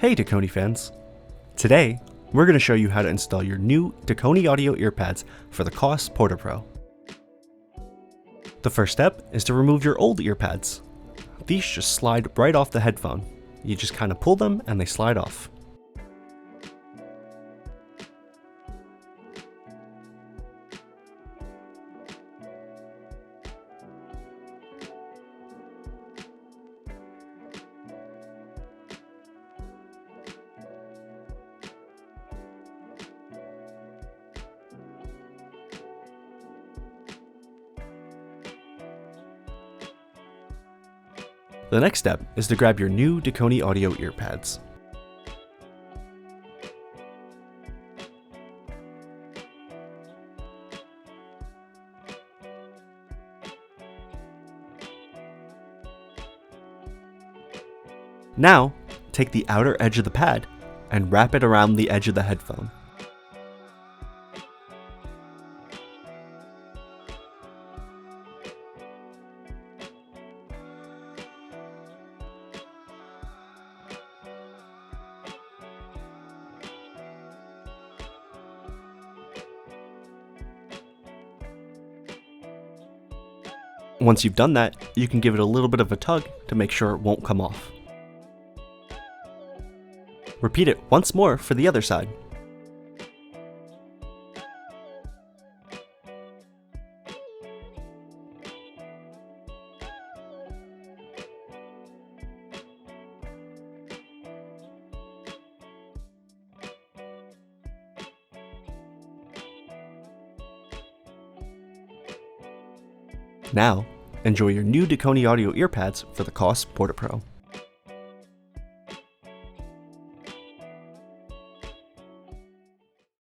Hey Dekoni fans! Today, we're going to show you how to install your new Dekoni audio earpads for the Koss Porta Pro. The first step is to remove your old earpads. These just slide right off the headphone. You just kind of pull them and they slide off. The next step is to grab your new Dekoni audio earpads. Now, take the outer edge of the pad and wrap it around the edge of the headphone. Once you've done that, you can give it a little bit of a tug to make sure it won't come off. Repeat it once more for the other side. Now, enjoy your new Dekoni audio earpads for the Koss Porta Pro.